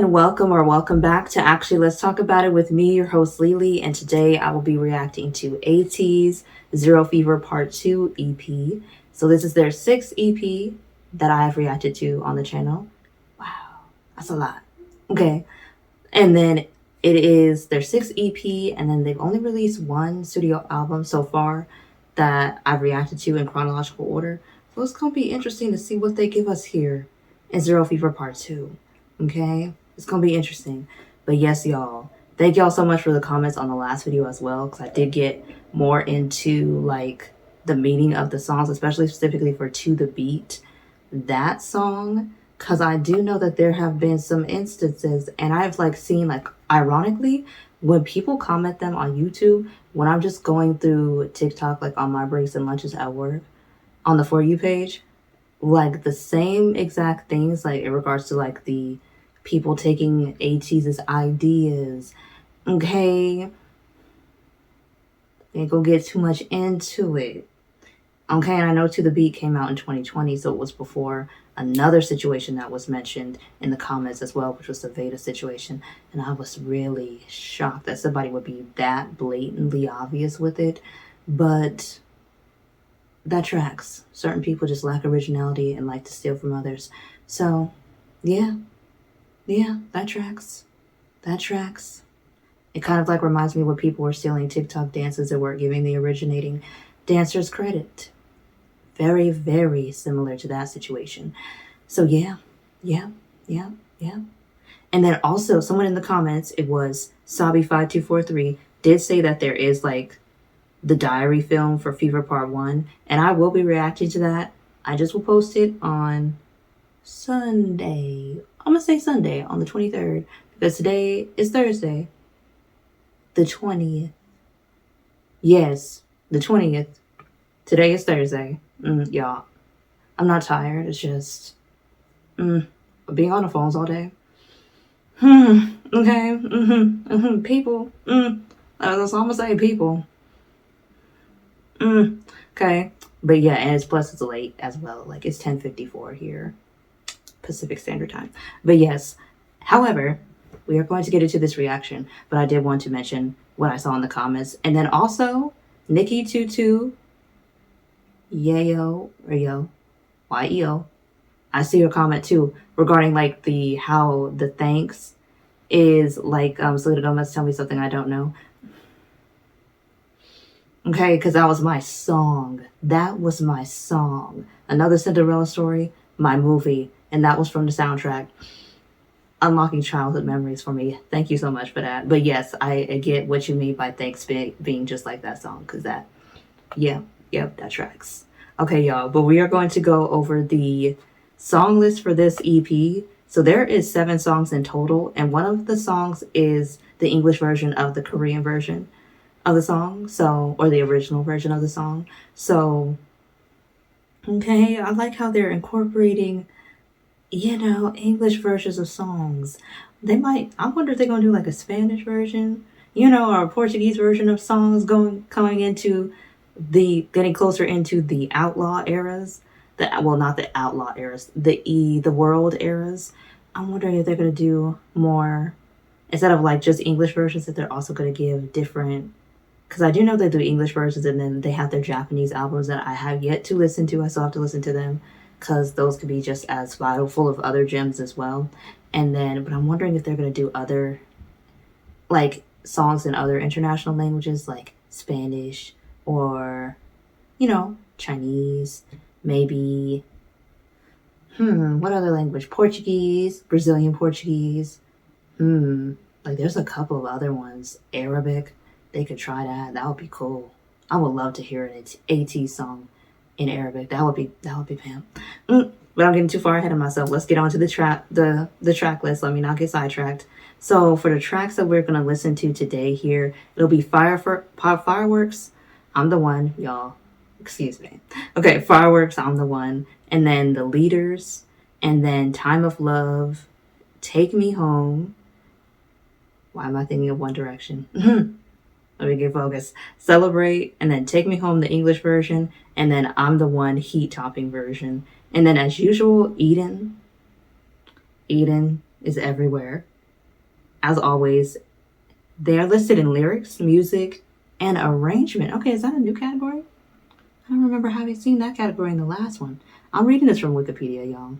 and welcome back to Actually Let's Talk About It with me, your host Lily, and today I will be reacting to ATEEZ Zero Fever Part 2 EP. So this is their 6th EP that I have reacted to on the channel. Wow, that's a lot. Okay, and then it is their 6th EP, and then they've only released one studio album so far that I've reacted to in chronological order. So it's gonna be interesting to see what they give us here in Zero Fever Part 2. Okay, it's gonna be interesting. But yes, y'all, thank y'all so much for the comments on the last video as well, because I did get more into like the meaning of the songs, especially specifically for To The Beat, that song, because I do know that there have been some instances, and I've like seen, like, ironically, when people comment them on YouTube, when I'm just going through TikTok, like on my breaks and lunches at work, on the For You page, like the same exact things, like in regards to like the people taking ATEEZ's ideas. Okay, ain't gonna get too much into it. Okay, and I know To The Beat came out in 2020, so it was before another situation that was mentioned in the comments as well, which was the Veda situation. And I was really shocked that somebody would be that blatantly obvious with it. But that tracks. Certain people just lack originality and like to steal from others. So, yeah, that tracks. That tracks. It kind of like reminds me when people were stealing TikTok dances that weren't giving the originating dancers credit. Very, very similar to that situation. So yeah. And then also someone in the comments, it was Sabi5243, did say that there is like the diary film for Fever Part 1, and I will be reacting to that. I just will post it on Sunday. I'm gonna say Sunday on the 23rd, because today is Thursday, the 20th. Yes, the 20th. Today is Thursday. Y'all, I'm not tired. It's just being on the phones all day. Okay. People. That's all I'm gonna say. People. Okay. But yeah, and it's late as well. Like, it's 10:54 here, Pacific Standard Time. But yes, however, we are going to get into this reaction, but I did want to mention what I saw in the comments. And then also Nikki Tutu, Yayo, or Yo, Y-E-O, I see your comment too regarding like how the thanks is like Selena Gomez, tell me something I don't know. Okay, because that was my song. That was my song. Another Cinderella Story, my movie, and that was from the soundtrack. Unlocking childhood memories for me. Thank you so much for that. But yes, I get what you mean by thanks being just like that song, because that, that tracks. Okay, y'all, but we are going to go over the song list for this EP. So there is 7 songs in total, and one of the songs is the English version of the Korean version of the song, so, or the original version of the song. So, okay, I like how they're incorporating, English versions of songs. They might, I wonder if they're gonna do like a Spanish version, or a Portuguese version of songs coming into getting closer into the outlaw eras. Not the outlaw eras, the world eras. I'm wondering if they're gonna do more, instead of like just English versions, that they're also gonna give different, because I do know they do English versions, and then they have their Japanese albums that I have yet to listen to. I still have to listen to them, because those could be just as full of other gems as well. And then, but I'm wondering if they're going to do other, like, songs in other international languages, like Spanish or, Chinese, maybe, what other language? Portuguese, Brazilian Portuguese. Like, there's a couple of other ones. Arabic. They could try that. That would be cool. I would love to hear an ATEEZ song in Arabic. That would be Pam. But I'm getting too far ahead of myself. Let's get on to the track list. Let me not get sidetracked. So for the tracks that we're gonna listen to today here, it'll be Fireworks. I'm the one, y'all. Excuse me. Okay, Fireworks. I'm the one. And then The Leaders. And then Time of Love. Take Me Home. Why am I thinking of One Direction? Let me get focused. Celebrate, and then Take Me Home, the English version, and then I'm the One, heat topping version. And then as usual, Eden. Eden is everywhere. as always, they are listed in lyrics, music, and arrangement. Okay, is that a new category? I don't remember having seen that category in the last one. I'm reading this from Wikipedia, y'all.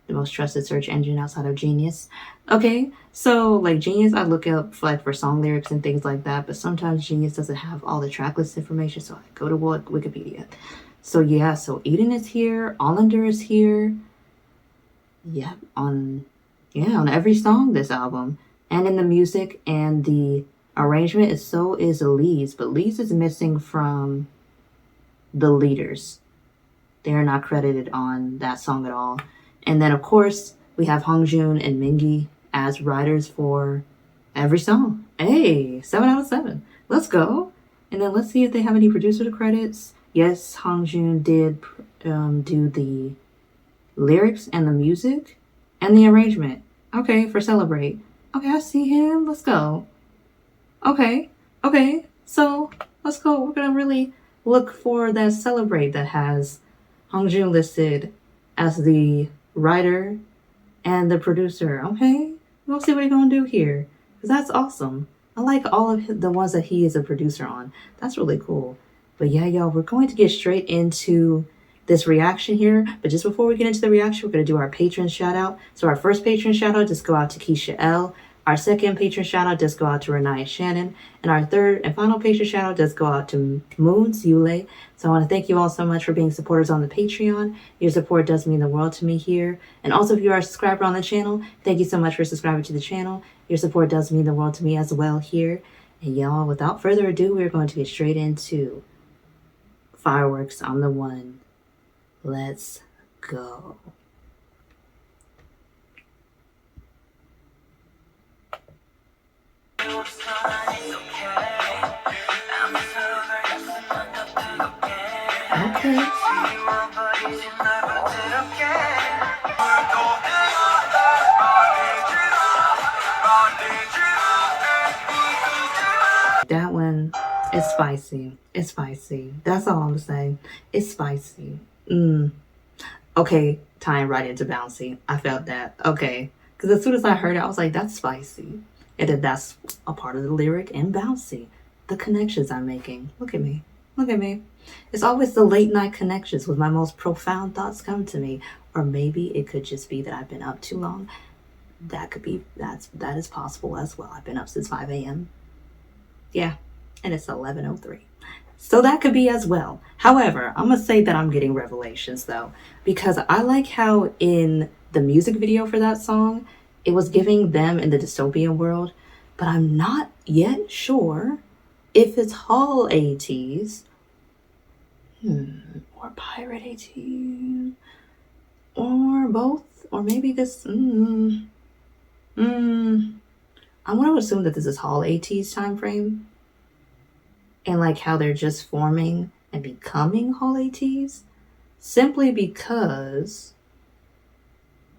The most trusted search engine outside of Genius. Okay, so like Genius, I look up for song lyrics and things like that, but sometimes Genius doesn't have all the track list information, so I go to Wikipedia. So yeah, so Eden is here, Allender is here. Yeah, on every song this album, and in the music and the arrangement, so is Lee's, but Lee's is missing from the leaders. They are not credited on that song at all. And then, of course, we have Hongjoong and Mingi as writers for every song. Hey, 7 out of 7. Let's go. And then let's see if they have any producer credits. Yes, Hongjoong did do the lyrics and the music and the arrangement. Okay, for Celebrate. Okay, I see him. Let's go. Okay. So let's go. We're going to really look for that Celebrate that has Hongjoong listed as the writer and the producer. Okay, we'll see what he's gonna do here, because that's awesome. I like all of the ones that he is a producer on. That's really cool. But yeah, y'all, we're going to get straight into this reaction here. But just before we get into the reaction, we're going to do our patron shout out. So our first patron shout out just go out to Keisha L. Our second patron shout out does go out to Renaya Shannon. And our third and final patron shout out does go out to Moons Yule. So I want to thank you all so much for being supporters on the Patreon. Your support does mean the world to me here. And also, if you are a subscriber on the channel, thank you so much for subscribing to the channel. Your support does mean the world to me as well here. And y'all, without further ado, we're going to get straight into Fireworks on the One. Let's go. Okay. That one is spicy. It's spicy. That's all I'm gonna say. It's spicy. Okay, tying right into bouncy. I felt that. Okay. Because as soon as I heard it, I was like, that's spicy. And then that's a part of the lyric and bouncy. The connections I'm making. Look at me. Look at me. It's always the late night connections with my most profound thoughts come to me. Or maybe it could just be that I've been up too long. That could be, that is possible as well. I've been up since 5 a.m. Yeah, and it's 11:03. So that could be as well. However, I'm going to say that I'm getting revelations though, because I like how in the music video for that song, it was giving them in the dystopian world, but I'm not yet sure if it's Halateez or Pirate ATEEZ or both, or maybe this. I want to assume that this is Halateez time frame, and like how they're just forming and becoming Halateez, simply because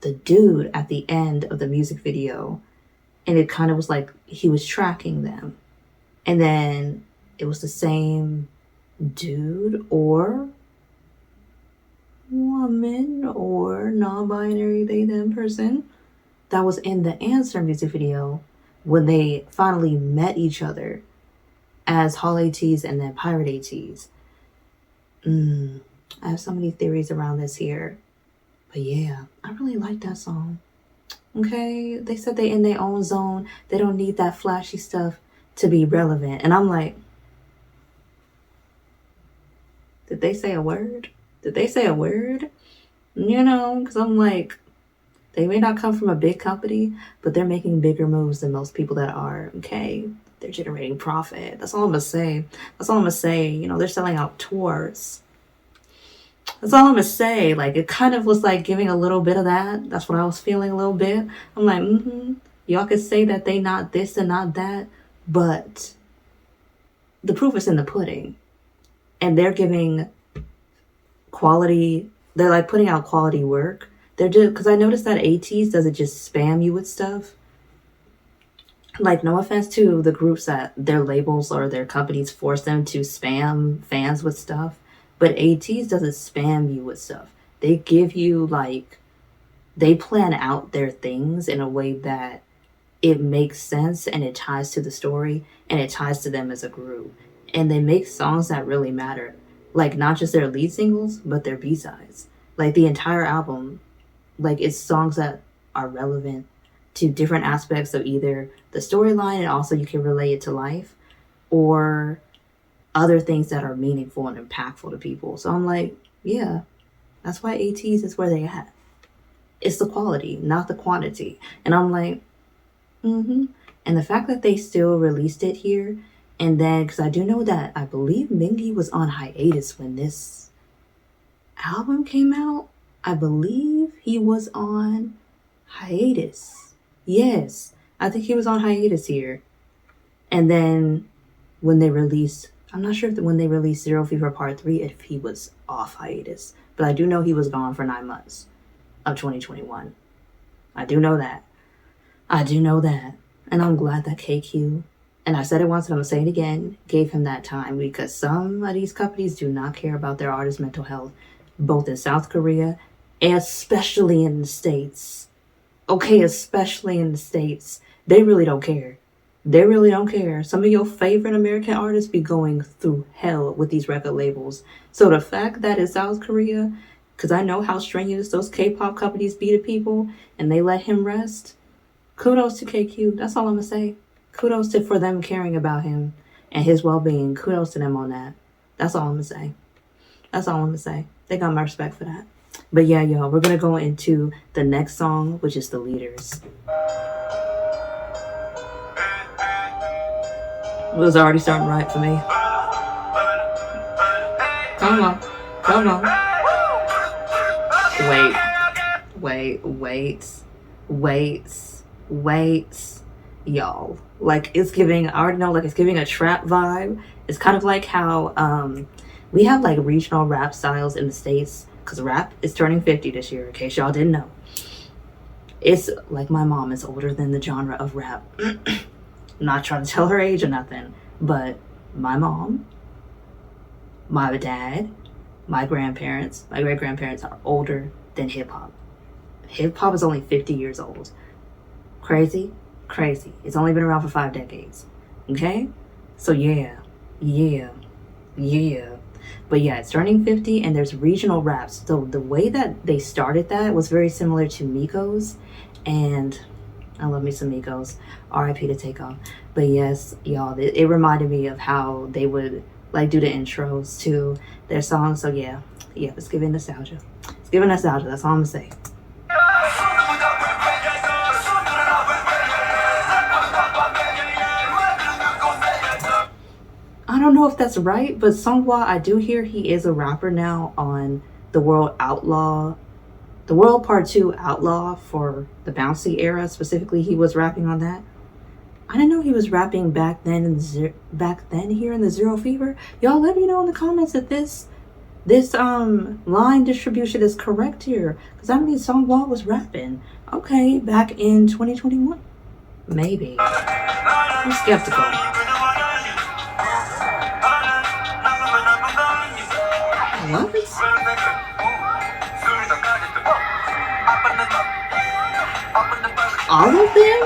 the dude at the end of the music video, and it kind of was like he was tracking them, and then it was the same dude or woman or non-binary they them person that was in the Answer music video when they finally met each other as Halateez and then Pirate ATEEZ. I have so many theories around this here. But yeah, I really like that song. Okay, they said they in their own zone. They don't need that flashy stuff to be relevant. And I'm like, did they say a word? Did they say a word? You know, because I'm like, they may not come from a big company, but they're making bigger moves than most people that are. Okay, they're generating profit. That's all I'm gonna say. That's all I'm gonna say. You know, they're selling out tours. That's all I'm gonna say. Like, it kind of was like giving a little bit of that. That's what I was feeling a little bit. I'm like, y'all could say that they not this and not that, but the proof is in the pudding. And they're giving quality, they're like putting out quality work. They're just, because I noticed that ATEEZ doesn't just spam you with stuff. Like, no offense to the groups that their labels or their companies force them to spam fans with stuff, but ATEEZ doesn't spam you with stuff. They give you, like, they plan out their things in a way that it makes sense and it ties to the story and it ties to them as a group. And they make songs that really matter. Like, not just their lead singles, but their B-sides. Like, the entire album, like, it's songs that are relevant to different aspects of either the storyline, and also you can relate it to life, or other things that are meaningful and impactful to people. So I'm like, yeah, that's why ATEEZ is where they at. It's the quality, not the quantity. And I'm like, And the fact that they still released it here, and then, because I do know that I believe Mingy was on hiatus when this album came out. I believe he was on hiatus. Yes, I think he was on hiatus here. And then when they released, I'm not sure if when they released Zero Fever Part 3, if he was off hiatus. But I do know he was gone for 9 months of 2021. I do know that. And I'm glad that KQ, and I said it once and I'm going to say it again, gave him that time, because some of these companies do not care about their artists' mental health, both in South Korea and especially in the States. Okay, especially in the States. They really don't care. They really don't care. Some of your favorite American artists be going through hell with these record labels. So the fact that in South Korea, because I know how strenuous those K-pop companies be to people, and they let him rest, kudos to KQ. That's all I'm going to say. Kudos for them caring about him and his well-being. Kudos to them on that. That's all I'm going to say. They got my respect for that. But yeah, y'all, we're going to go into the next song, which is The Leaders. It was already starting right for me. Come on. Wait. Y'all. Like, it's giving, I already know, like, it's giving a trap vibe. It's kind of like how we have, like, regional rap styles in the States, because rap is turning 50 this year, in case y'all didn't know. It's like my mom is older than the genre of rap. Not trying to tell her age or nothing, but my mom, my dad, my grandparents, my great-grandparents are older than hip-hop. Hip-hop is only 50 years old. Crazy. It's only been around for 5 decades. Okay? So yeah. But yeah, it's turning 50 and there's regional raps. So the way that they started that was very similar to Migos, and I love me some Migos. R.I.P. to Takeoff. But yes, y'all, it reminded me of how they would like do the intros to their songs. So yeah, it's giving nostalgia. That's all I'm gonna say. I don't know if that's right, but Songhwa, I do hear he is a rapper now on the World Part 2 Outlaw for the Bouncy era. Specifically, he was rapping on that. I didn't know he was rapping back then here in the Zero Fever. Y'all let me know in the comments if this line distribution is correct here, because that means Songhwa was rapping. Okay, back in 2021. Maybe. I'm skeptical. What? All of them?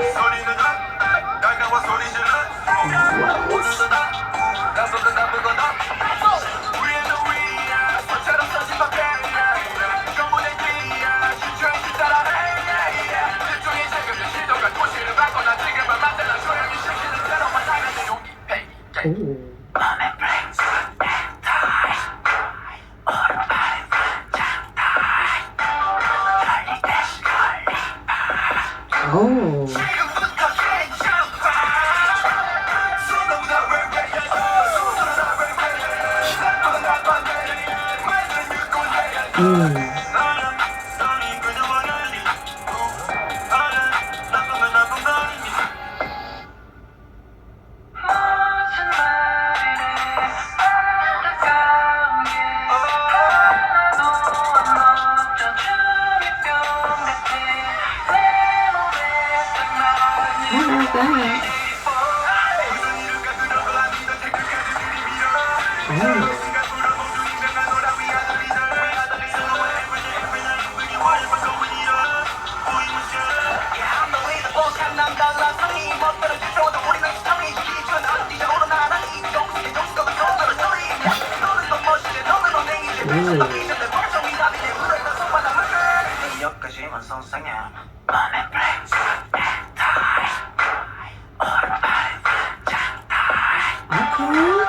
Ooh. Ooh.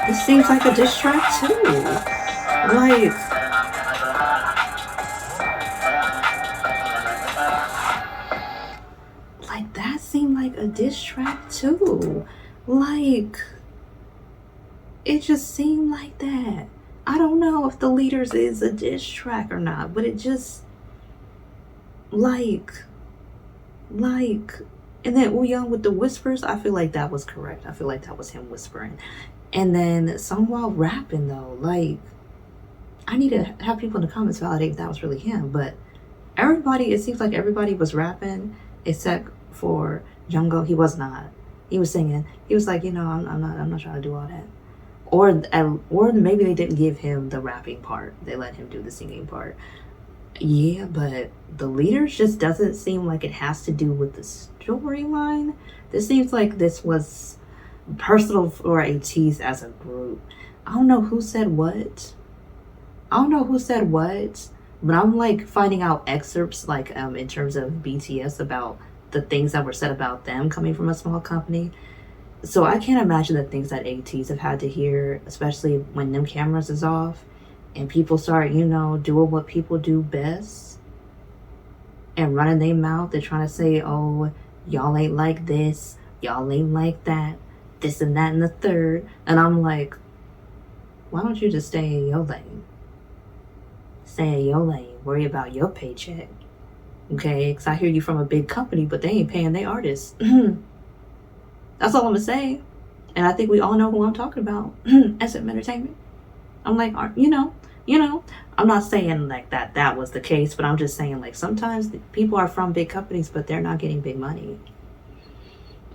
This seems like a diss track too. Like that seemed like a diss track too. Like, it just seemed like that. I don't know if the Leaders is a diss track or not, but it just like, and then Wooyoung with the whispers, I feel like that was correct. I feel like that was him whispering. And then Sungwoo rapping though, like, I need to have people in the comments validate if that was really him, but everybody, it seems like everybody was rapping except for Jungkook. He was not. He was singing. He was like, you know, I'm not trying to do all that. Or maybe they didn't give him the rapping part. They let him do the singing part. Yeah, but the Leaders just doesn't seem like it has to do with the storyline. This seems like this was personal for ATEEZ as a group. I don't know who said what. But I'm like finding out excerpts like in terms of BTS about the things that were said about them coming from a small company. So I can't imagine the things that ATEEZ have had to hear, especially when them cameras is off and people start, you know, doing what people do best and running their mouth. They're trying to say, oh, y'all ain't like this, y'all ain't like that, this and that and the third. And I'm like, why don't you just stay in your lane? Stay in your lane. Worry about your paycheck. Okay? Because I hear you from a big company, but they ain't paying their artists. That's all I'm gonna say. And I think we all know who I'm talking about. SM Entertainment. I'm like, you know, I'm not saying like that was the case, but I'm just saying like sometimes people are from big companies, but they're not getting big money.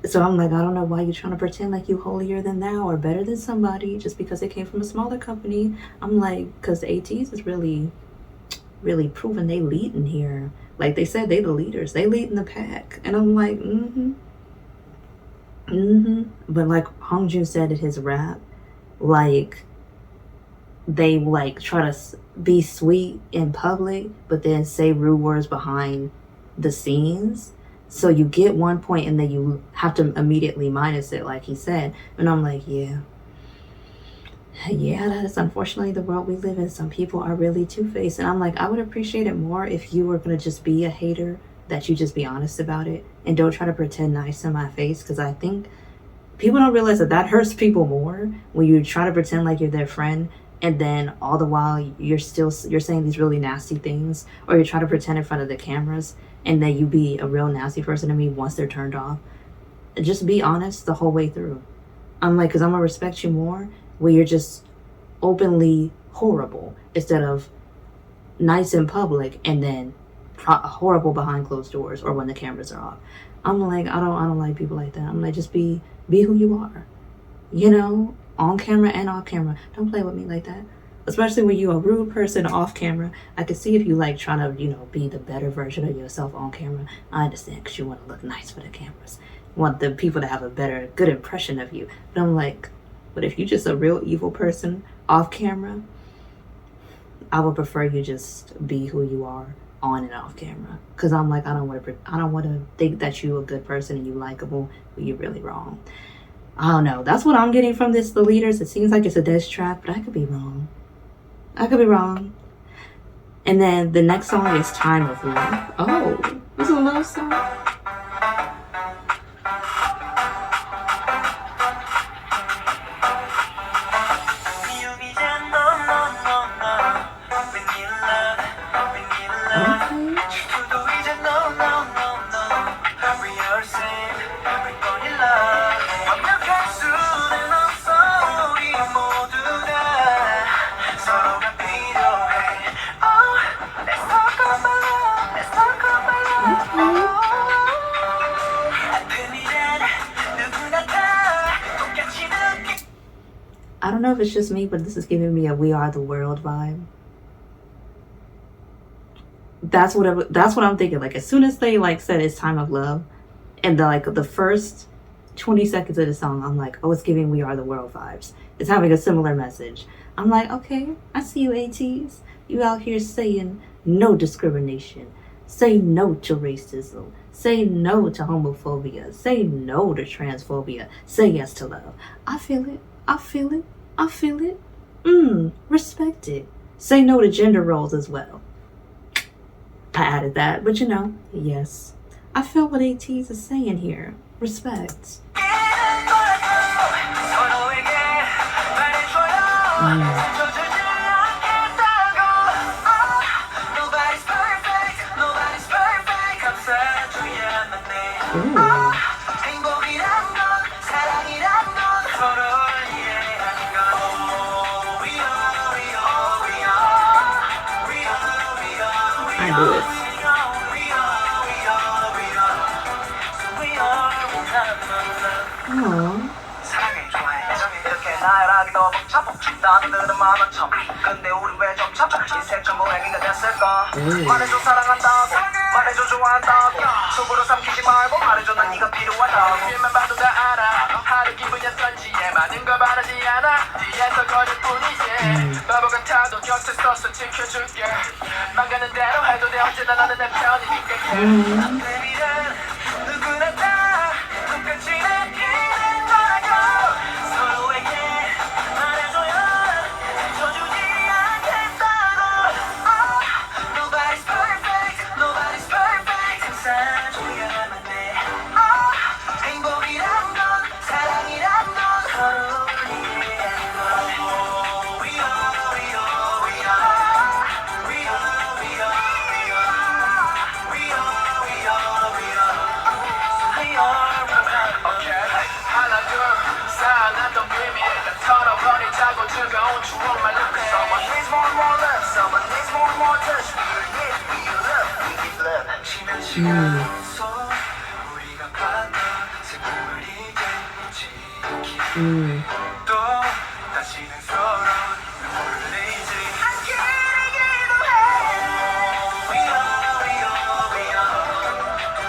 So I'm like, I don't know why you're trying to pretend like you holier than thou or better than somebody just because they came from a smaller company. I'm like, because ATEEZ is really proving they leading here. Like they said, they the leaders. They lead in the pack. And I'm like, But like Hongjoong said in his rap, like they like try to be sweet in public, but then say rude words behind the scenes. So you get one point and then you have to immediately minus it, like he said. And I'm like, yeah, that is unfortunately the world we live in. Some people are really two-faced. And I'm like, I would appreciate it more if you were going to just be a hater, that you just be honest about it and don't try to pretend nice in my face. Because I think people don't realize that hurts people more when you try to pretend like you're their friend and then all the while you're saying these really nasty things, or you're trying to pretend in front of the cameras and then you be a real nasty person to me once they're turned off. Just be honest the whole way through. I'm like, because I'm going to respect you more when you're just openly horrible instead of nice in public and then horrible behind closed doors or when the cameras are off. I'm like, I don't like people like that. I'm like, just be who you are, you know, on camera and off camera. Don't play with me like that, especially when you're a rude person off camera. I can see if you like trying to, you know, be the better version of yourself on camera. I understand, because you want to look nice for the cameras, you want the people to have a good impression of you. But I'm like, but if you're just a real evil person off camera, I would prefer you just be who you are on and off camera. Because I'm like, I don't want to think that you're a good person and you likable, but you're really wrong. I don't know. That's what I'm getting from this, the Leaders. It seems like it's a diss track, but I could be wrong. And then the next song is Time of Love. Oh, this is a love song. Okay. know if it's just me, but this is giving me a We Are the World vibe. That's what I'm thinking. Like, as soon as they like said it's time of love, and the first 20 seconds of the song, I'm like, oh, it's giving We Are the World vibes. It's having a similar message. I'm like, okay, I see you, ATEEZ. You out here saying no discrimination. Say no to racism. Say no to homophobia. Say no to transphobia. Say yes to love. I feel it. I feel it. I feel it. Respect it. Say no to gender roles as well. I added that, but yes. I feel what ATEEZ is saying here. Respect. I do it. 근데 우리 왜 점차 인생 전공행위가 됐을까? 말해줘 사랑한다고 말해줘 좋아한다고 속으로 삼키지 말고 말해줘 난 네가 필요하다고 뒤에만 봐도 다 알아 하루 기분이었던지에 많은 걸 바라지 않아 뒤에서 거릴 뿐이지 바보 같아도 곁에 서서 지켜줄게 망가는 대로 해도 돼 언제나 나는 내 편이니까 baby는 누구나 다 똑같이 느끼는 거라고 서로에게 말해줘요 져주지 않겠다고 Nobody's perfect Nobody's perfect 항상 조여야만 해 행복이란 건 사랑이란 건 서로를 이해하는 것 We are, we are, we are We are, we are, we are We are, we are, we are So we are, we are Okay 하나 둘 쌓아놨던 비밀 다 털어버리자고 즐거운 추억만 lep해 Someone needs more love Someone needs more touch We love, we give love 지난 시간 속 우리가 봤던 슬픔을 이제 지키기 또 다시는 서로 눈물을 흘리지 않기를 기도해 We are, we are, we are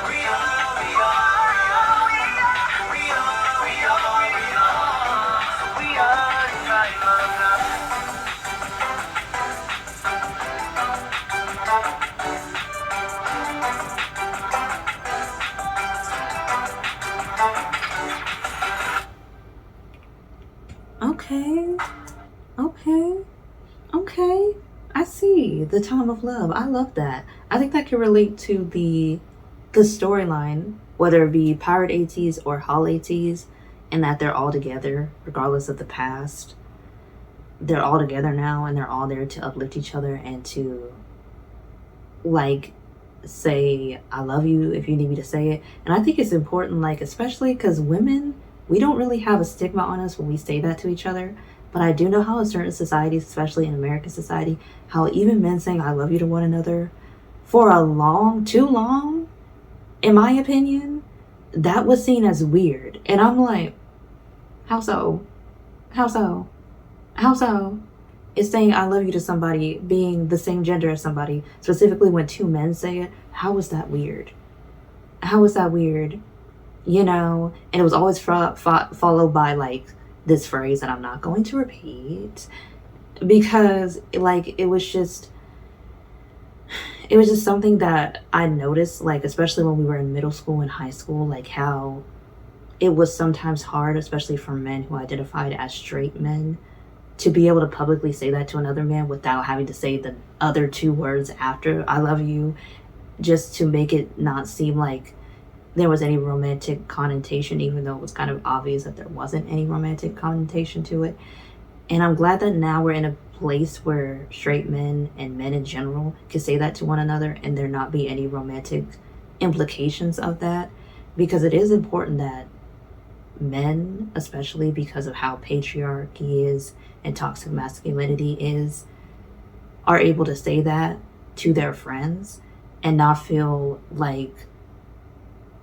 We are, we are, we are We are, we are, we are So we are the kind of love Okay. I see the time of love. I love that. I think that can relate to the storyline, whether it be Pirate ATEEZ or Halateez, and that they're all together regardless of the past. They're all together now, and they're all there to uplift each other and to like say I love you if you need me to say it. And I think it's important, like, especially because women, we don't really have a stigma on us when we say that to each other. But I do know how in certain societies, especially in American society, how even men saying I love you to one another for too long, in my opinion, that was seen as weird. And I'm like, how so? How so? How so? Is saying I love you to somebody being the same gender as somebody, specifically when two men say it, how is that weird? How is that weird? And it was always followed by like this phrase that I'm not going to repeat because like it was just something that I noticed, like especially when we were in middle school and high school, like how it was sometimes hard, especially for men who identified as straight men, to be able to publicly say that to another man without having to say the other two words after I love you, just to make it not seem like there was any romantic connotation, even though it was kind of obvious that there wasn't any romantic connotation to it. And I'm glad that now we're in a place where straight men and men in general can say that to one another and there not be any romantic implications of that, because it is important that men, especially because of how patriarchy is and toxic masculinity is, are able to say that to their friends and not feel like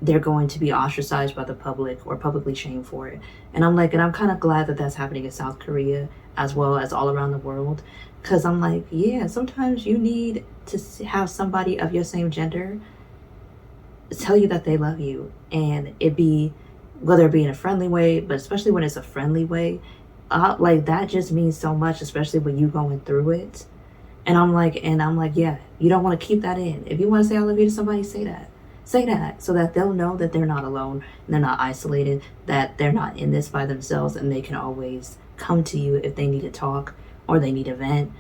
they're going to be ostracized by the public or publicly shamed for it. And I'm like, and I'm kind of glad that that's happening in South Korea as well as all around the world. Because I'm like, yeah, sometimes you need to have somebody of your same gender tell you that they love you. And it be, whether it be in a friendly way, but especially when it's a friendly way, like that just means so much, especially when you going through it. And I'm like, yeah, you don't want to keep that in. If you want to say I love you to somebody, say that. Say that so that they'll know that they're not alone and they're not isolated, that they're not in this by themselves, and they can always come to you if they need to talk or they need a vent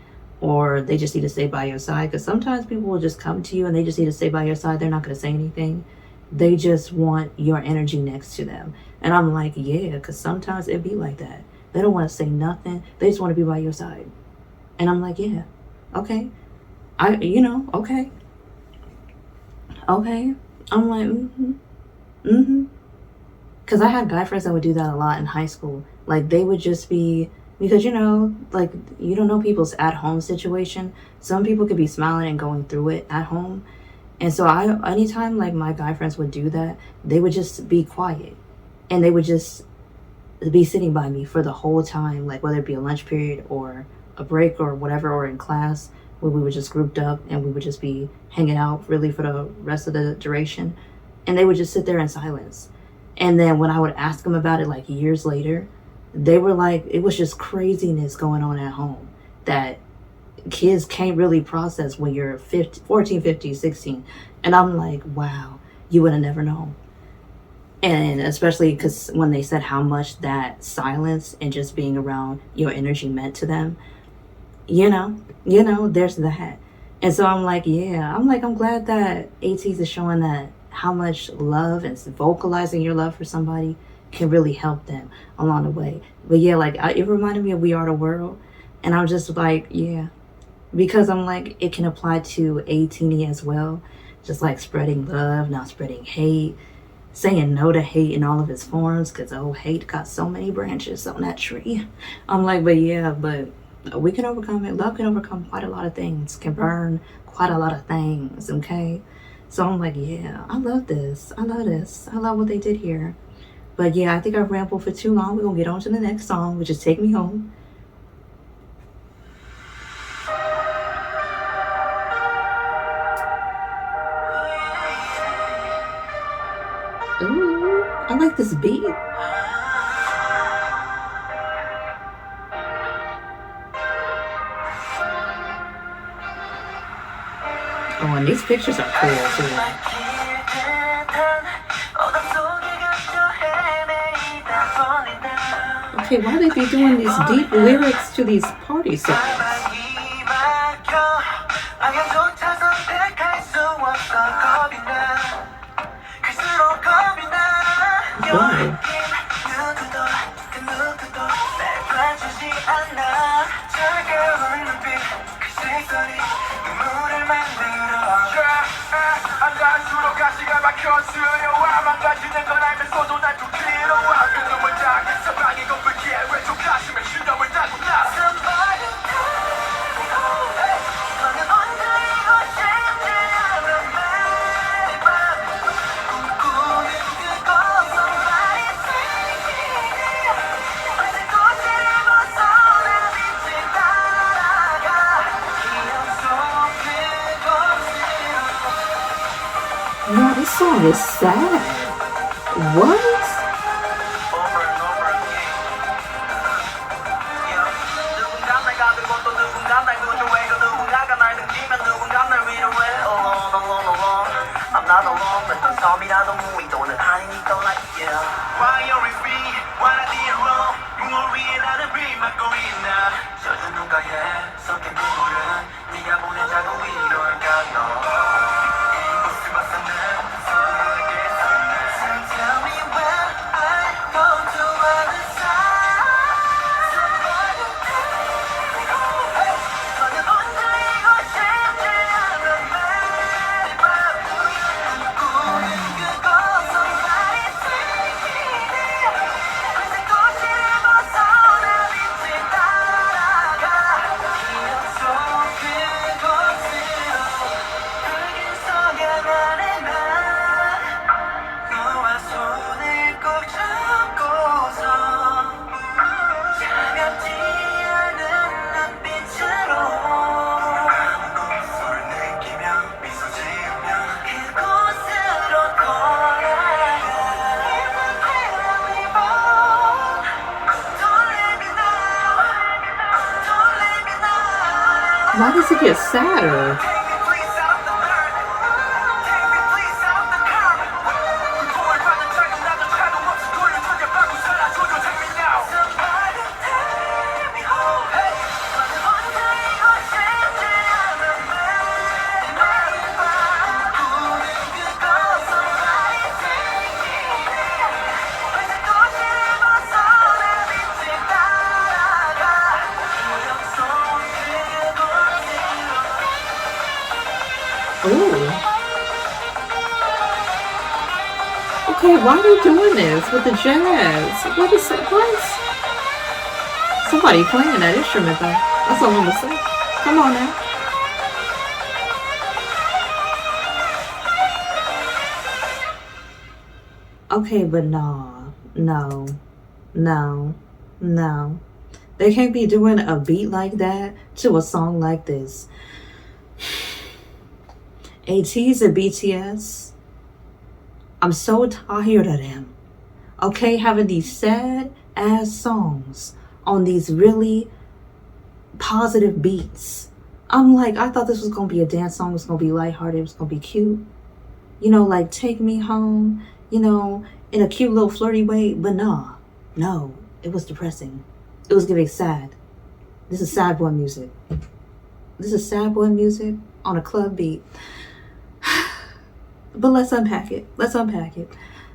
or they just need to stay by your side. Because sometimes people will just come to you and they just need to stay by your side. They're not going to say anything. They just want your energy next to them. And I'm like, yeah, because sometimes it be like that. They don't want to say nothing. They just want to be by your side. And I'm like, yeah, okay. Okay. Okay. I'm like, Because I had guy friends that would do that a lot in high school. Like, they would just be, because, like, you don't know people's at-home situation. Some people could be smiling and going through it at home. And so anytime, like, my guy friends would do that, they would just be quiet. And they would just be sitting by me for the whole time, like, whether it be a lunch period or a break or whatever, or in class, where we were just grouped up and we would just be hanging out really for the rest of the duration. And they would just sit there in silence. And then when I would ask them about it, like, years later, they were like, it was just craziness going on at home that kids can't really process when you're 14, 15, 16. And I'm like, wow, you would have never known. And especially because when they said how much that silence and just being around your energy meant to them, there's that. And so I'm like, yeah, I'm glad that ATEEZ is showing that how much love and vocalizing your love for somebody can really help them along the way. But yeah, like, it reminded me of We Are the World. And I'm just like, yeah, because I'm like, it can apply to A-Teeny as well. Just like spreading love, not spreading hate, saying no to hate in all of its forms, because hate got so many branches on that tree. I'm like, but yeah, but we can overcome it. Love can overcome quite a lot of things, can burn quite a lot of things, okay? So I'm like, yeah, I love this. I love this. I love what they did here. But yeah, I think I've rambled for too long. We're going to get on to the next song, which is Take Me Home. Ooh, I like this beat. Oh, and these pictures are cool too. Okay, why do they be doing these deep lyrics to these party songs? Why? No, this song is sad. What? I'm not alone, but don't tell me that I'm moving, don't let anything like yeah. Why you're with me? Why I did wrong? 뭘 위해 나를 비맞고 있나? 젖은 눈가에 섞인 눈물은 네가 보낸 작은 위로일까 너. Why does it get sadder? Ooh. Okay, why are you doing this with the jazz? What is it? What? Somebody playing that instrument though. That's all I'm gonna say. Come on now. Okay, but no. They can't be doing a beat like that to a song like this. ATEEZ and BTS, I'm so tired of them. Okay, having these sad ass songs on these really positive beats. I'm like, I thought this was gonna be a dance song, it was gonna be lighthearted, it was gonna be cute. You know, like Take Me Home, you know, in a cute little flirty way, but no, it was depressing. It was giving sad. This is sad boy music. This is sad boy music on a club beat. But let's unpack it.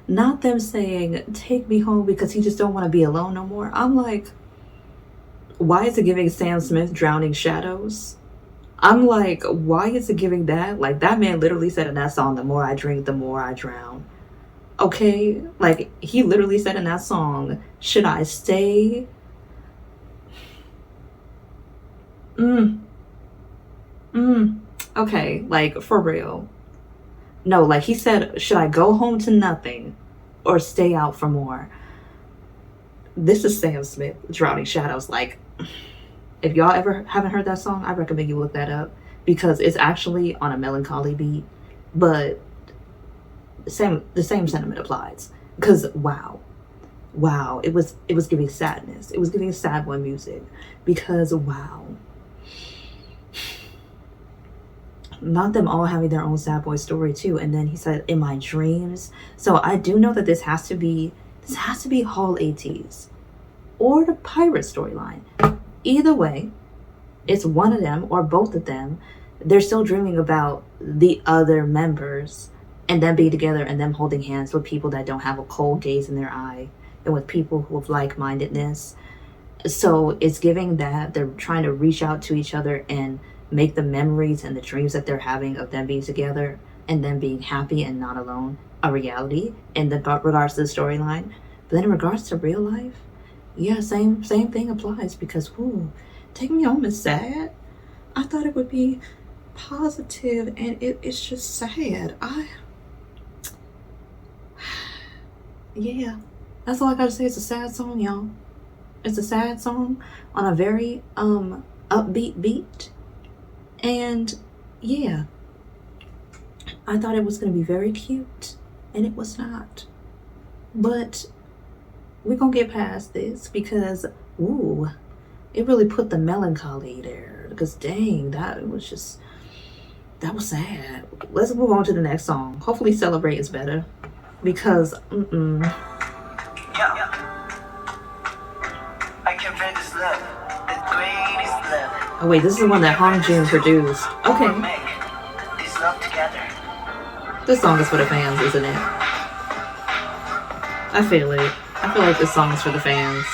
Not them saying, take me home because he just don't want to be alone no more. I'm like, why is it giving Sam Smith Drowning Shadows? I'm like, why is it giving that? Like, that man literally said in that song, the more I drink, the more I drown. Okay? Like, he literally said in that song, should I stay? Okay, like, for real. No, like he said, should I go home to nothing or stay out for more? This is Sam Smith, Drowning Shadows. Like, if y'all ever haven't heard that song, I recommend you look that up because it's actually on a melancholy beat, but the same sentiment applies. Because wow, it was giving sadness. It was giving sad boy music because wow. Not them all having their own sad boy story too. And then he said, in my dreams. So I do know that this has to be Halateez or the pirate storyline. Either way, it's one of them or both of them. They're still dreaming about the other members and them being together and them holding hands with people that don't have a cold gaze in their eye and with people who have like-mindedness. So it's giving that they're trying to reach out to each other and make the memories and the dreams that they're having of them being together and them being happy and not alone a reality in regards to the storyline. But then in regards to real life, yeah, same thing applies because ooh, Take Me Home is sad. I thought it would be positive and it's just sad. Yeah, that's all I gotta say. It's a sad song, y'all. It's a sad song on a very upbeat beat. And yeah, I thought it was going to be very cute and it was not. But we're going to get past this because, ooh, it really put the melancholy there. Because dang, that was sad. Let's move on to the next song. Hopefully Celebrate is better. Because, Yeah. I can feel this love, the greatest love. oh wait, this is the one that Hong Jun produced. Okay. Make this love together. This song is for the fans, isn't it? I feel it. I feel like this song is for the fans.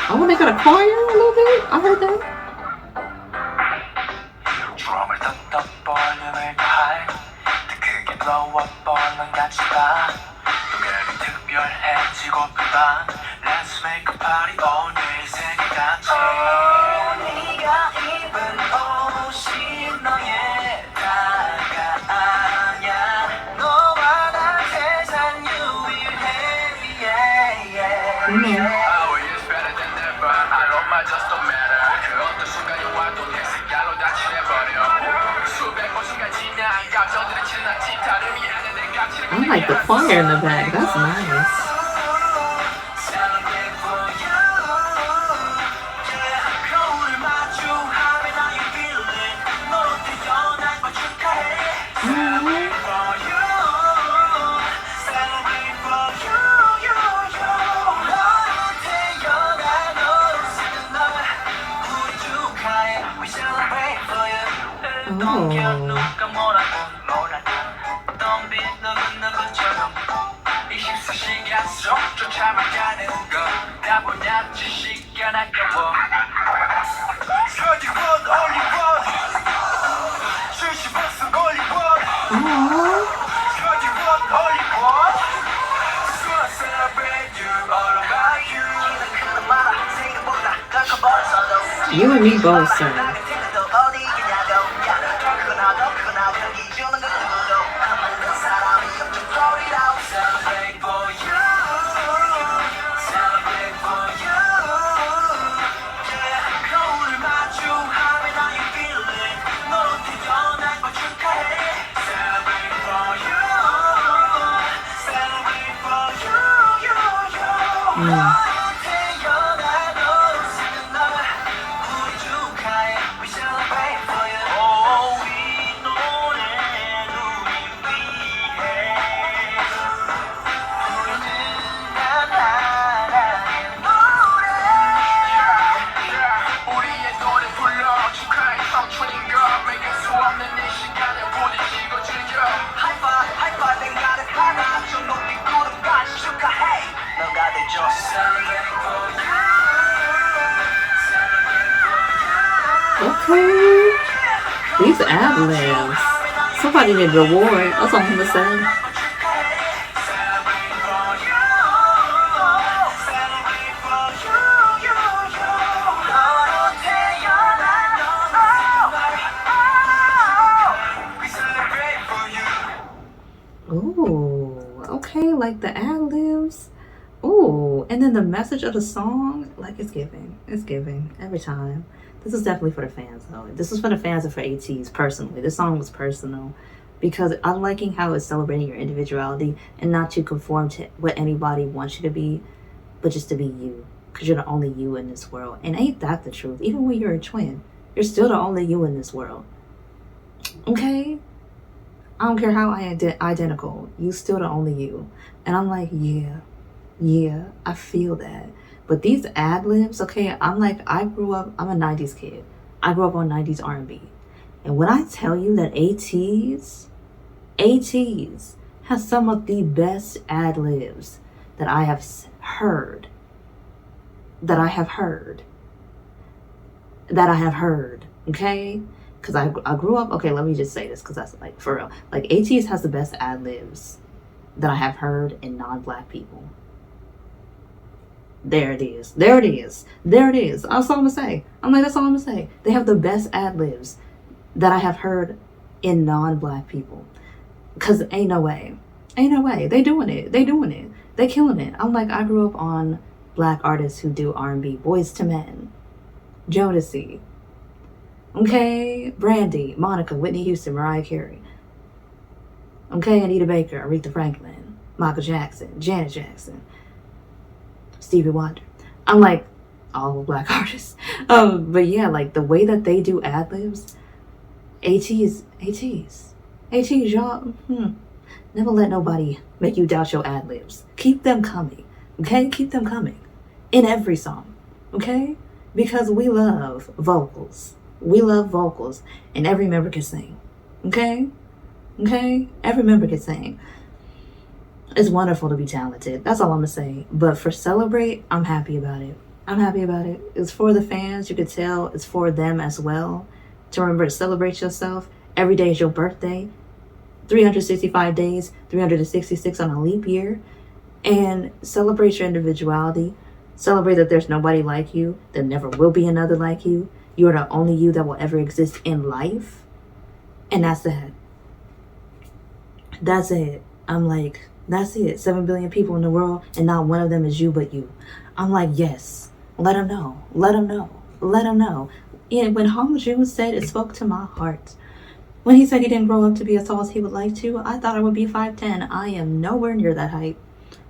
Oh, they got a choir a little bit? I heard that. 드럼을 떴던 볼륨을 더할 더 크게 불러와버는 같이 봐 노래를 특별해지고픈 밤 Let's make a party 오늘 생일같이 네가 입은 옷이 너의 다가 아냐 너와 나 세상 유일해 Our is better than ever I don't mind just don't matter 그 어떤 순간이 와도 내 색깔로 다 칠해버려 수백 번 순간 지난 감정들은 지나치 다름이 아닌 내 가치를 I like the choir in the back. That's nice. You and me both, sir. Okay. These ad-libs. Somebody need a reward. That's all I'm gonna say. Ooh, okay, like the ad-libs. Ooh, and then the message of the song, like it's giving every time. This is definitely for the fans though. This is for the fans and for ATEEZ personally. This song was personal because I'm liking how it's celebrating your individuality and not to conform to what anybody wants you to be, but just to be you, because you're the only you in this world. And ain't that the truth? Even when you're a twin, you're still the only you in this world. Okay? I don't care how identical, you still the only you. And I'm like, yeah, I feel that. But these ad-libs, okay, I'm like, I'm a 90s kid. I grew up on 90s R&B. And when I tell you that ATEEZ has some of the best ad-libs that I have heard, okay? Because I grew up, okay, let me just say this, because that's like, for real. Like, ATEEZ has the best ad-libs that I have heard in non-black people. There it is. That's all I'm gonna say. I'm like, that's all I'm gonna say. They have the best ad-libs that I have heard in non-black people. Cause ain't no way. They doing it. They killing it. I'm like, I grew up on black artists who do R&B. Boyz II Men, Jodeci, okay, Brandy, Monica, Whitney Houston, Mariah Carey, okay, Anita Baker, Aretha Franklin, Michael Jackson, Janet Jackson, Stevie Wonder. I'm like, all black artists. But yeah, like the way that they do ad-libs, ATEEZ, y'all, never let nobody make you doubt your ad-libs. Keep them coming, okay? Keep them coming in every song, okay? Because we love vocals. And every member can sing, okay? Every member can sing. It's wonderful to be talented. That's all I'm gonna say. But for Celebrate, I'm happy about it. It's for the fans. You could tell it's for them as well. To remember to celebrate yourself. Every day is your birthday. 365 days, 366 on a leap year. And celebrate your individuality. Celebrate that there's nobody like you. There never will be another like you. You are the only you that will ever exist in life. And that's that. That's it. I'm like, that's it. 7 billion people in the world, and not one of them is you but you. I'm like, yes. Let them know. And when Hong Jun said, it spoke to my heart. When he said he didn't grow up to be as tall as he would like to, I thought I would be 5'10". I am nowhere near that height.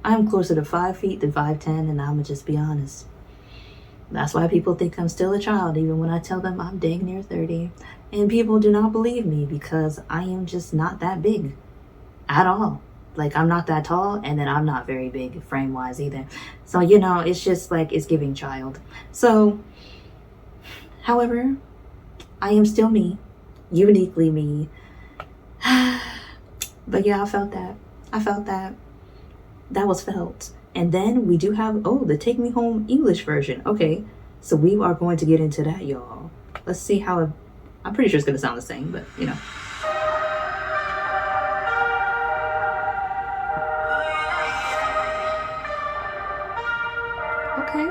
I am closer to 5 feet than 5'10", and I'm gonna just be honest. That's why people think I'm still a child, even when I tell them I'm dang near 30. And people do not believe me because I am just not that big at all. Like, I'm not that tall, and then I'm not very big frame-wise either. So, it's just like, it's giving child. So, however, I am still me, uniquely me. But yeah, I felt that. That was felt. And then we do have, the Take Me Home English version. Okay, so we are going to get into that, y'all. Let's see how I'm pretty sure it's going to sound the same, but, Okay.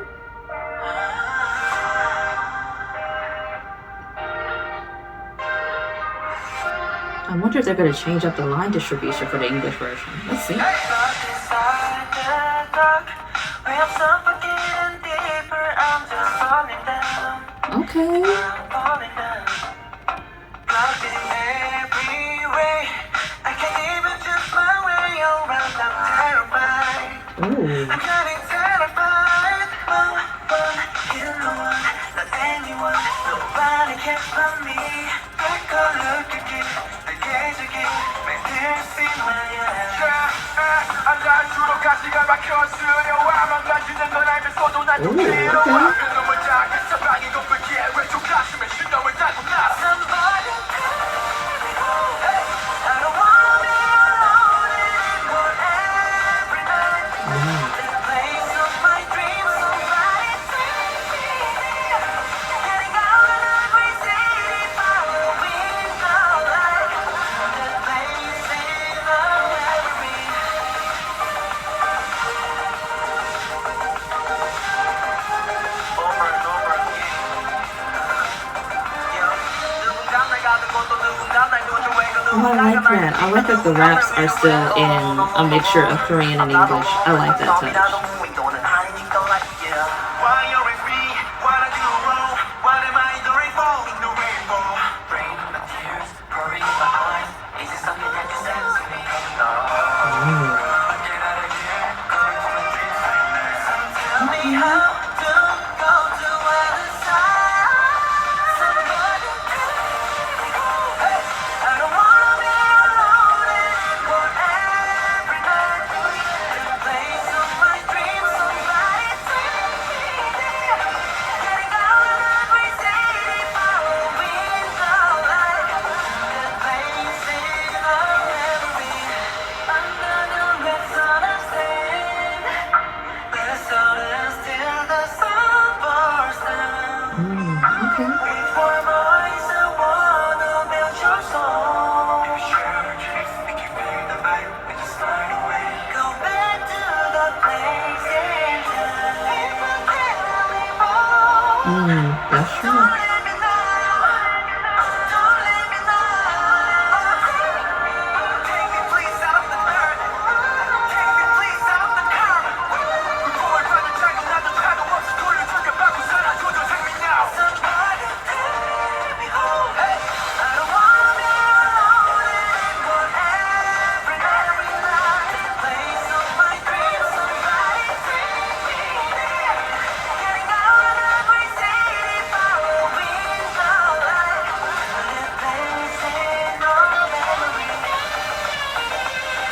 wonder if they're gonna change up the line distribution for the English version. Let's see. Okay. Ooh. Oh, I like that. I like that the raps are still in a mixture of Korean and English. I like that touch. That's true.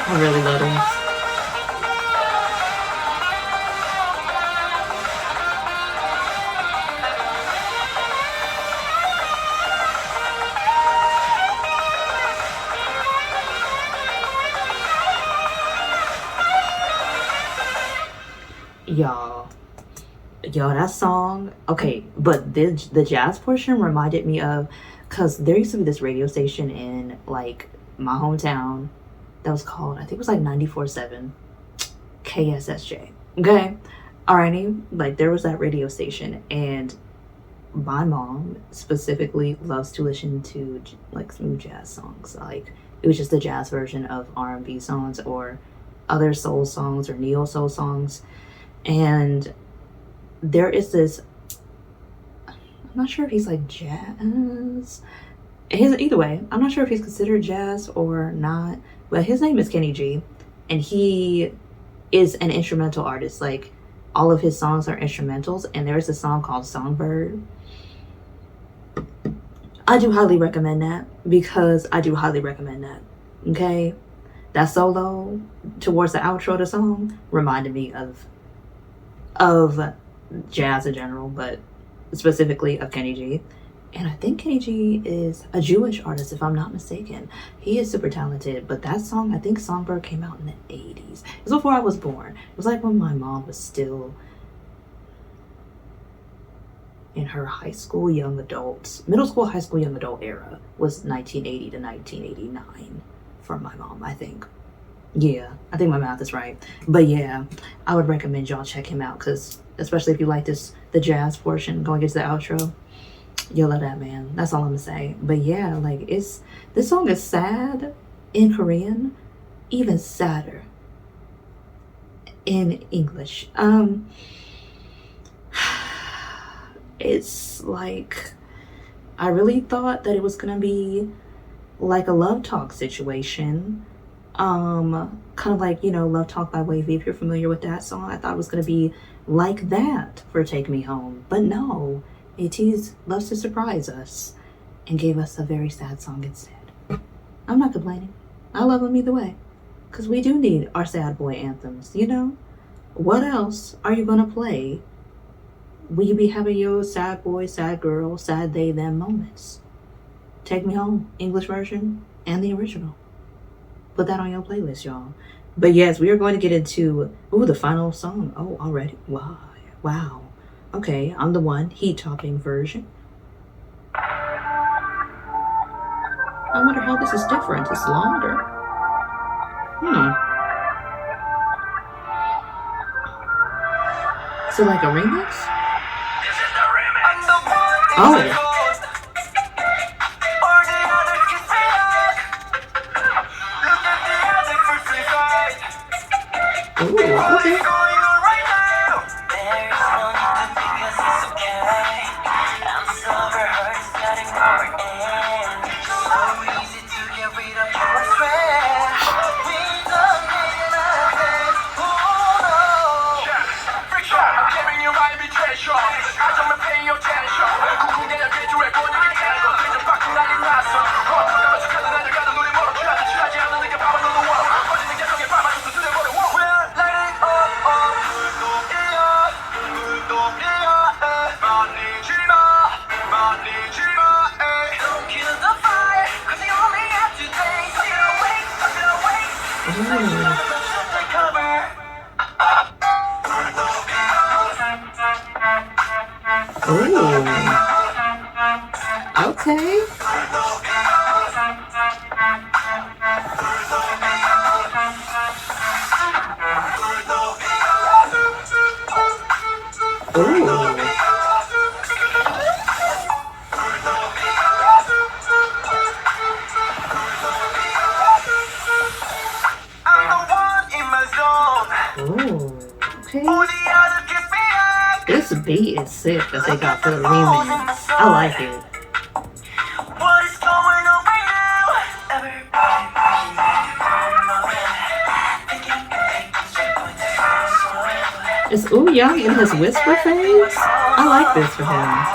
I really love them. Y'all, that song, okay, but the jazz portion reminded me of, because there used to be this radio station in, like, my hometown that was called, I think it was like 94.7 KSSJ. Okay, alrighty, like there was that radio station, and my mom specifically loves to listen to like smooth jazz songs. Like it was just the jazz version of R&B songs or other soul songs or neo soul songs. And there is this, I'm not sure if he's like jazz. Either way, I'm not sure if he's considered jazz or not, but his name is Kenny G, and he is an instrumental artist. Like all of his songs are instrumentals, and there's a song called Songbird. I do highly recommend that, because I do highly recommend that. Okay, that solo towards the outro of the song reminded me of jazz in general, but specifically of Kenny G. And I think Kenny G is a Jewish artist, if I'm not mistaken. He is super talented, but that song, I think Songbird, came out in the 80s. It was before I was born. It was like when my mom was still in her high school, young adult, middle school, high school, young adult era was 1980 to 1989 for my mom, I think. Yeah, I think my math is right. But yeah, I would recommend y'all check him out, because especially if you like the jazz portion going into the outro, You'll love that, man. That's all I'm gonna say. But yeah, like this song is sad in Korean, even sadder in English. It's like I really thought that it was gonna be like a love talk situation. Kind of like, Love Talk by Wavy, if you're familiar with that song. I thought it was gonna be like that for Take Me Home. But no, ATEEZ loves to surprise us and gave us a very sad song instead. I'm not complaining. I love them either way. Because we do need our sad boy anthems, What else are you gonna play? Will you be having your sad boy, sad girl, sad they, them moments? Take Me Home, English version, and the original. Put that on your playlist, y'all. But yes, we are going to get into, the final song. Oh, already. Wow. Okay, I'm the one, Heat Topping version. I wonder how this is different. It's longer. Is it like a remix? Oh. Ooh, okay. Okay. This beat is sick that they got for the remix. I like it. Is Young in his whisper phase? I like this for him.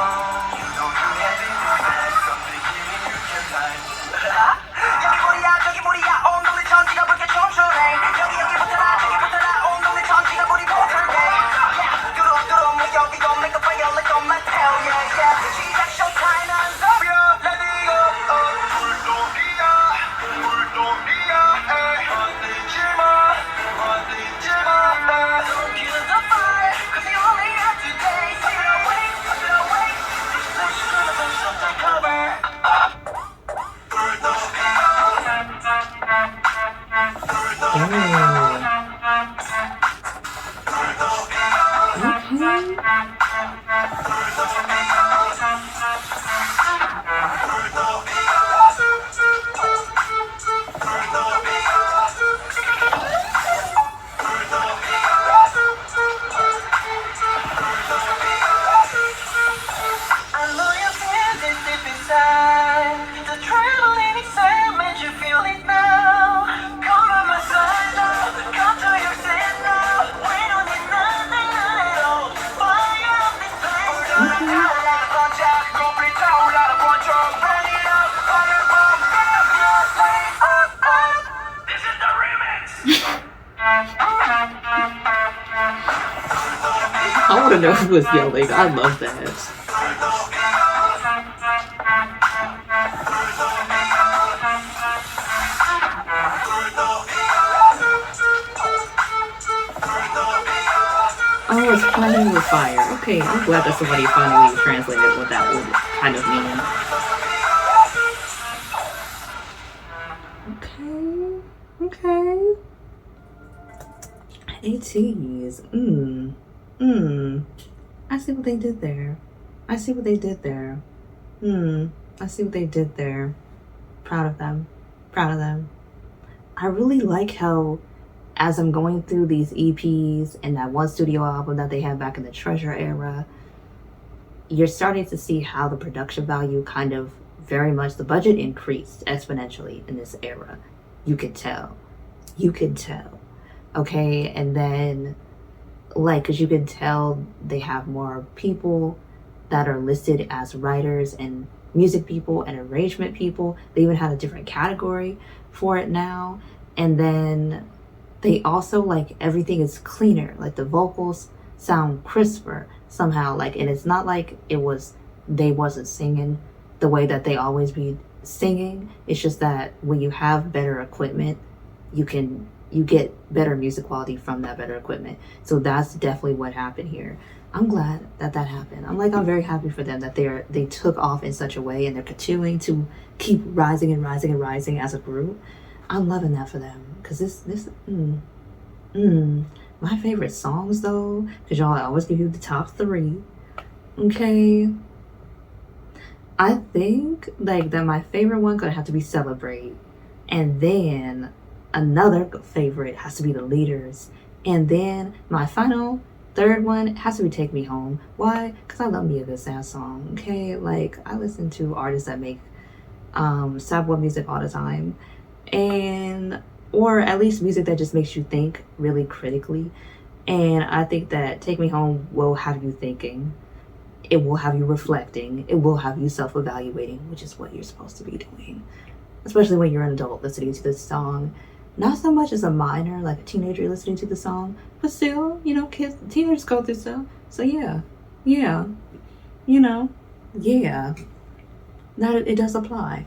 I want to know who was yelling. I love that. Oh, it's playing with fire. Okay, I'm glad that somebody finally translated what that would kind of mean. Okay. ATEEZ. I see what they did there. I see what they did there. Proud of them. Proud of them. I really like how, as I'm going through these EPs and that one studio album that they had back in the Treasure era, you're starting to see how the production value kind of very much, the budget increased exponentially in this era. You could tell. You could tell. Okay, and then, like, because you can tell they have more people that are listed as writers and music people and arrangement people. They even had a different category for it now. And then they also, like, everything is cleaner. Like, the vocals sound crisper somehow. Like, and it's not like they wasn't singing the way that they always be singing. It's just that when you have better equipment, you get better music quality from that better equipment. So that's definitely what happened here. I'm glad that happened. I'm very happy for them that they took off in such a way and they're continuing to keep rising and rising and rising as a group. I'm loving that for them, because my favorite songs though, because y'all, I always give you the top 3. Okay, I think like that my favorite one gonna have to be Celebrate, and then another favorite has to be The Leaders, and then my final third one has to be Take Me Home. Why? Because I love me a good sad song. Okay, like I listen to artists that make sad boy music all the time, and or at least music that just makes you think really critically. And I think that Take Me Home will have you thinking. It will have you reflecting. It will have you self-evaluating, which is what you're supposed to be doing, especially when you're an adult listening to this song. Not so much as a minor, like a teenager listening to the song, but still, you know, teenagers go through stuff. So yeah, that it does apply.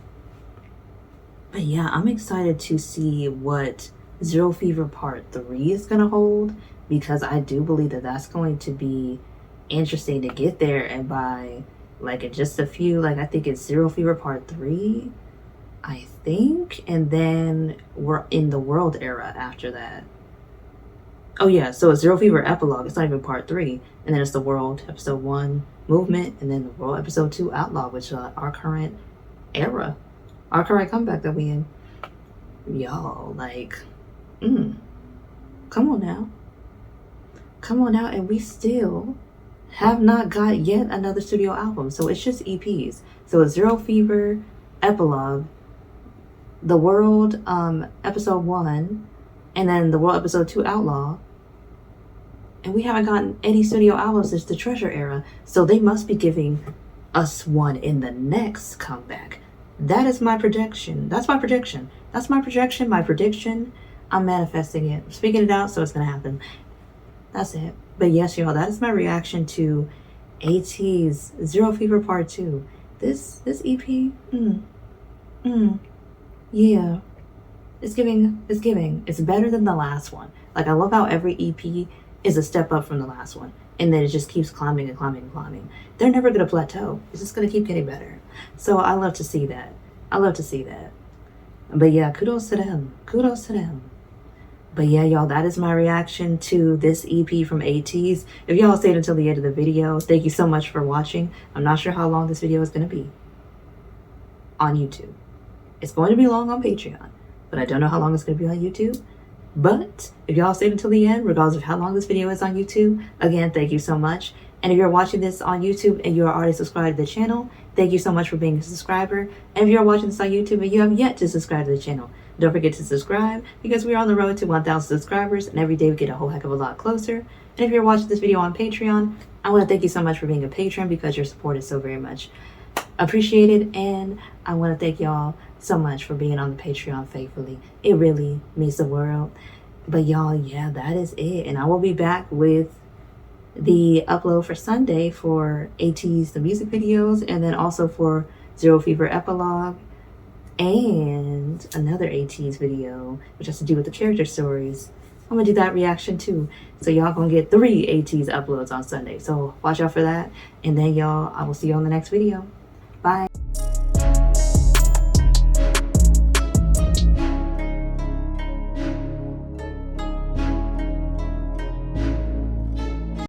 But yeah, I'm excited to see what Zero Fever Part 3 is going to hold, because I do believe that that's going to be interesting to get there. And by like in just a few, like I think it's Zero Fever Part 3, I think, and then we're in the World era after that. Oh yeah, so it's Zero Fever Epilogue, it's not even Part 3, and then it's the World Episode 1 Movement, and then the World Episode 2 Outlaw, which is our current era, our current comeback that we in. Y'all, like, come on now, and we still have not got yet another studio album, so it's just EPs. So it's Zero Fever Epilogue, the World Episode 1, and then the World Episode 2 Outlaw. And we haven't gotten any studio albums since the Treasure era, so they must be giving us one in the next comeback. That is my prediction. That's my prediction. My prediction. I'm manifesting it. I'm speaking it out, so it's gonna happen. That's it. But yes, y'all, that is my reaction to ATEEZ Zero Fever Part 2. This EP, yeah, it's giving. It's better than the last one. Like, I love how every EP is a step up from the last one, and then it just keeps climbing and climbing and climbing. They're never gonna plateau. It's just gonna keep getting better. So I love to see that. But yeah, kudos to them. But yeah, y'all, that is my reaction to this EP from ATEEZ. If y'all stayed until the end of the video, thank you so much for watching. I'm not sure how long this video is gonna be on YouTube. It's going to be long on Patreon, but I don't know how long it's going to be on YouTube. But if y'all stayed until the end, regardless of how long this video is on YouTube, again, thank you so much. And if you're watching this on YouTube and you are already subscribed to the channel, thank you so much for being a subscriber. And if you're watching this on YouTube and you have yet to subscribe to the channel, don't forget to subscribe, because we're on the road to 1,000 subscribers, and every day we get a whole heck of a lot closer. And if you're watching this video on Patreon, I want to thank you so much for being a patron, because your support is so very much appreciated. And I want to thank y'all so much for being on the Patreon faithfully. It really means the world. But y'all, yeah, that is it. And I will be back with the upload for Sunday for ATEEZ the music videos, and then also for Zero Fever Epilogue, and another ATEEZ video which has to do with the character stories. I'm gonna do that reaction too. So y'all gonna get 3 ATEEZ uploads on Sunday. So watch out for that. And then y'all, I will see you on the next video. Bye.